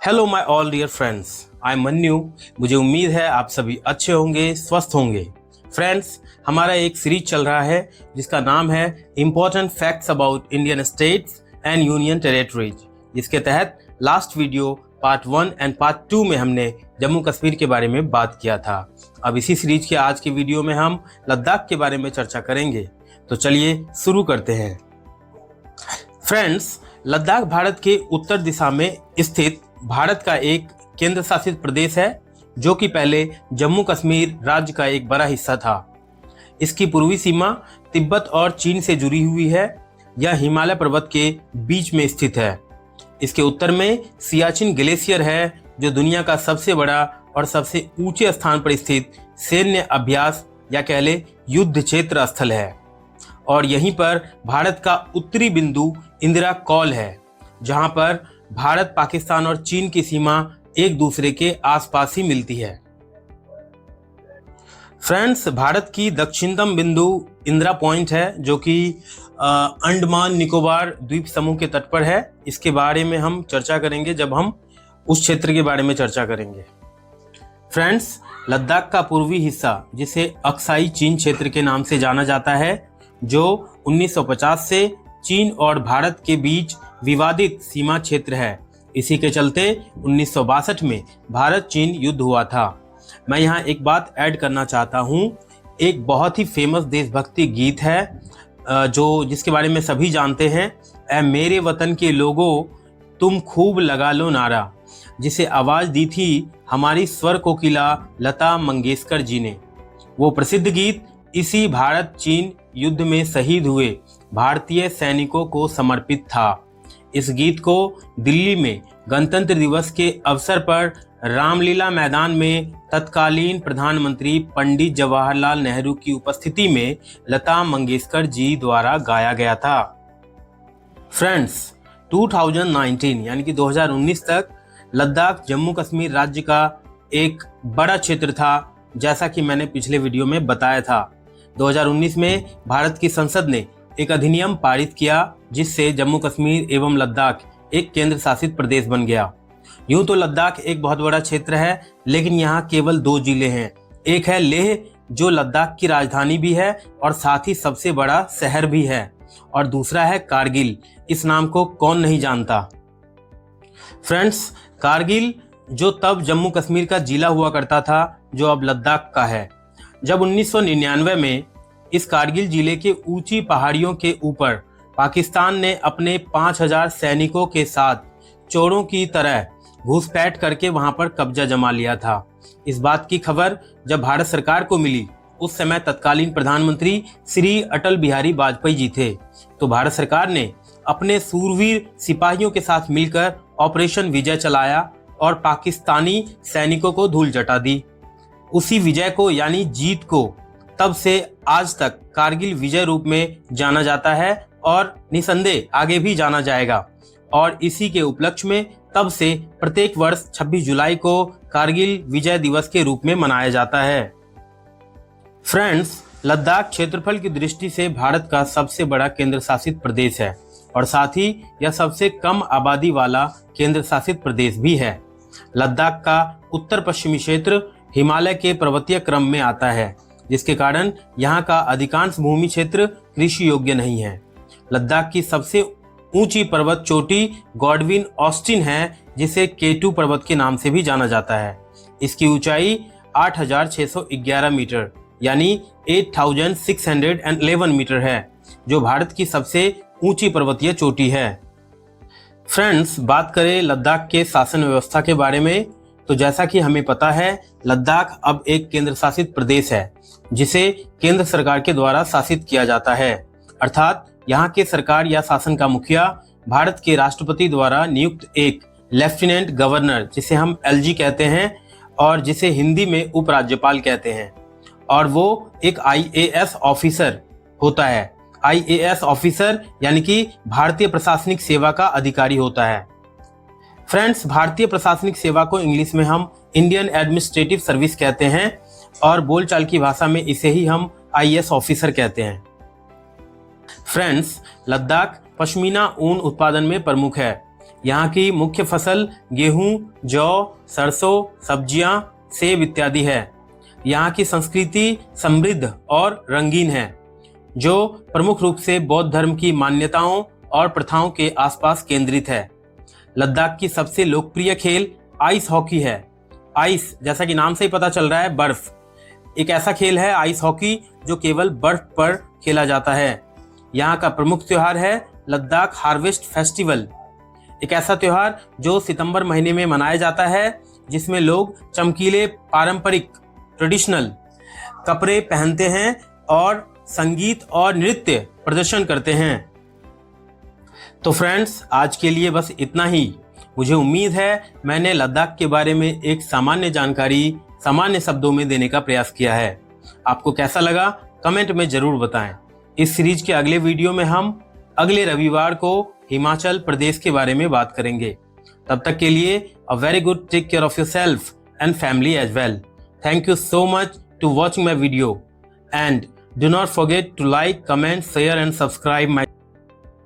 Hello my all dear friends, I am Mannu. मुझे उम्मीद है आप सभी अच्छे होंगे, स्वस्थ होंगे। फ्रेंड्स, हमारा एक सीरीज चल रहा है जिसका नाम है important facts about Indian states and union territories, जिसके तहत last video part 1 and part 2 में हमने जम्मू कश्मीर के बारे में बात किया था। अब इसी सीरीज के आज के वीडियो में हम लद्दाख के बारे में चर्चा करेंगे। तो चलिए शुरू करते हैं। फ्रेंड्स, लद्दाख भारत के उत्तर दिशा में स्थित भारत का एक केंद्र शासित प्रदेश है जो कि पहले जम्मू कश्मीर राज्य का एक बड़ा हिस्सा था। इसकी पूर्वी सीमा तिब्बत और चीन से जुड़ी हुई है। यह हिमालय पर्वत के बीच में स्थित है। इसके उत्तर में सियाचिन ग्लेशियर है जो दुनिया का सबसे बड़ा और सबसे ऊंचे स्थान पर स्थित सैन्य अभ्यास या कह ले युद्ध क्षेत्र स्थल है। और यहीं पर भारत का उत्तरी बिंदु इंदिरा कॉल है जहां पर भारत, पाकिस्तान और चीन की सीमा एक दूसरे के आसपास ही मिलती है। फ्रेंड्स, भारत की दक्षिणतम बिंदु इंदिरा पॉइंट है जो कि अंडमान निकोबार द्वीप समूह के तट पर है। इसके बारे में हम चर्चा करेंगे जब हम उस क्षेत्र के बारे में चर्चा करेंगे। फ्रेंड्स, लद्दाख का पूर्वी हिस्सा जिसे अक्साई चीन क्षेत्र के नाम से जाना जाता है, जो 1950 से चीन और भारत के बीच विवादित सीमा क्षेत्र है। इसी के चलते 1962 में भारत चीन युद्ध हुआ था। मैं यहाँ एक बात ऐड करना चाहता हूँ। एक बहुत ही फेमस देशभक्ति गीत है जो जिसके बारे में सभी जानते हैं, ऐ मेरे वतन के लोगों तुम खूब लगा लो नारा, जिसे आवाज दी थी हमारी स्वर कोकिला लता मंगेशकर जी ने। वो प्रसिद्ध गीत इसी भारत चीन युद्ध में शहीद हुए भारतीय सैनिकों को समर्पित था। इस गीत को दिल्ली में गणतंत्र दिवस के अवसर पर रामलीला मैदान में तत्कालीन प्रधानमंत्री पंडित जवाहरलाल नेहरू की उपस्थिति में लता मंगेशकर जी द्वारा गाया गया था। फ्रेंड्स, 2019 यानी कि 2019 तक लद्दाख जम्मू कश्मीर राज्य का एक बड़ा क्षेत्र था, जैसा कि मैंने पिछले वीडियो में बताया था। 2019 में भारत की संसद ने एक अधिनियम पारित किया जिससे जम्मू कश्मीर एवं लद्दाख एक केंद्र शासित प्रदेश बन गया। यूं तो लद्दाख एक बहुत बड़ा क्षेत्र है, लेकिन यहाँ केवल 2 जिले हैं। एक है लेह जो लद्दाख की राजधानी भी है और साथ ही सबसे बड़ा शहर भी है, और दूसरा है कारगिल। इस नाम को कौन नहीं जानता। फ्रेंड्स, कारगिल जो तब जम्मू कश्मीर का जिला हुआ करता था, जो अब लद्दाख का है। जब 1999 में इस कारगिल जिले के ऊंची पहाड़ियों के ऊपर पाकिस्तान ने अपने 5000 सैनिकों के साथ चोरों की तरह घुसपैठ करके वहां पर कब्जा जमा लिया था। इस बात की खबर जब भारत सरकार को मिली, उस समय तत्कालीन प्रधानमंत्री श्री अटल बिहारी वाजपेयी जी थे। तो भारत सरकार ने अपने सूरवीर सिपाहियों के साथ मिलकर ऑपरेशन विजय चलाया और पाकिस्तानी सैनिकों को धूल चटा दी। उसी विजय को यानी जीत को तब से आज तक कारगिल विजय रूप में जाना जाता है और निसंदेह आगे भी जाना जाएगा। और इसी के उपलक्ष्य में तब से प्रत्येक वर्ष 26 जुलाई को कारगिल विजय दिवस के रूप में मनाया जाता है। फ्रेंड्स, लद्दाख क्षेत्रफल की दृष्टि से भारत का सबसे बड़ा केंद्र शासित प्रदेश है और साथ ही यह सबसे कम आबादी वाला केंद्र शासित प्रदेश भी है। लद्दाख का उत्तर पश्चिमी क्षेत्र हिमालय के पर्वतीय क्रम में आता है, जिसके कारण यहाँ का अधिकांश भूमि क्षेत्र कृषि योग्य नहीं है। लद्दाख की सबसे ऊंची पर्वत चोटी गॉडविन ऑस्टिन है, जिसे K2 पर्वत के नाम से भी जाना जाता है। इसकी ऊंचाई 8611 मीटर यानी 8611 मीटर है, जो भारत की सबसे ऊंची पर्वतीय चोटी है। फ्रेंड्स, बात करें लद्दाख के शासन व्यवस्था के बारे में, तो जैसा कि हमें पता है, लद्दाख अब एक केंद्र शासित प्रदेश है जिसे केंद्र सरकार के द्वारा शासित किया जाता है। अर्थात यहाँ के सरकार या शासन का मुखिया भारत के राष्ट्रपति द्वारा नियुक्त एक लेफ्टिनेंट गवर्नर, जिसे हम LG कहते हैं और जिसे हिंदी में उपराज्यपाल कहते हैं, और वो एक IAS ऑफिसर होता है। IAS ऑफिसर यानी कि भारतीय प्रशासनिक सेवा का अधिकारी होता है। फ्रेंड्स, भारतीय प्रशासनिक सेवा को इंग्लिश में हम इंडियन एडमिनिस्ट्रेटिव सर्विस कहते हैं और बोलचाल की भाषा में इसे ही हम IAS ऑफिसर कहते हैं। फ्रेंड्स, लद्दाख पश्मीना ऊन उत्पादन में प्रमुख है। यहाँ की मुख्य फसल गेहूं, जौ, सरसों, सब्जियां, सेब इत्यादि है। यहाँ की संस्कृति समृद्ध और रंगीन है, जो प्रमुख रूप से बौद्ध धर्म की मान्यताओं और प्रथाओं के आसपास केंद्रित है। लद्दाख की सबसे लोकप्रिय खेल आइस हॉकी है। आइस, जैसा कि नाम से ही पता चल रहा है, बर्फ। एक ऐसा खेल है आइस हॉकी जो केवल बर्फ पर खेला जाता है। यहाँ का प्रमुख त्योहार है लद्दाख हार्वेस्ट फेस्टिवल, एक ऐसा त्योहार जो सितंबर महीने में मनाया जाता है, जिसमें लोग चमकीले पारंपरिक ट्रेडिशनल कपड़े पहनते हैं और संगीत और नृत्य प्रदर्शन करते हैं। तो फ्रेंड्स, आज के लिए बस इतना ही। मुझे उम्मीद है मैंने लद्दाख के बारे में एक सामान्य जानकारी सामान्य शब्दों में देने का प्रयास किया है। आपको कैसा लगा कमेंट में जरूर बताएं। इस सीरीज के अगले वीडियो में हम अगले रविवार को हिमाचल प्रदेश के बारे में बात करेंगे। तब तक के लिए a very good, take care of yourself and family as well. Thank you so much to watching my video, and do not forget to like, comment, share and subscribe my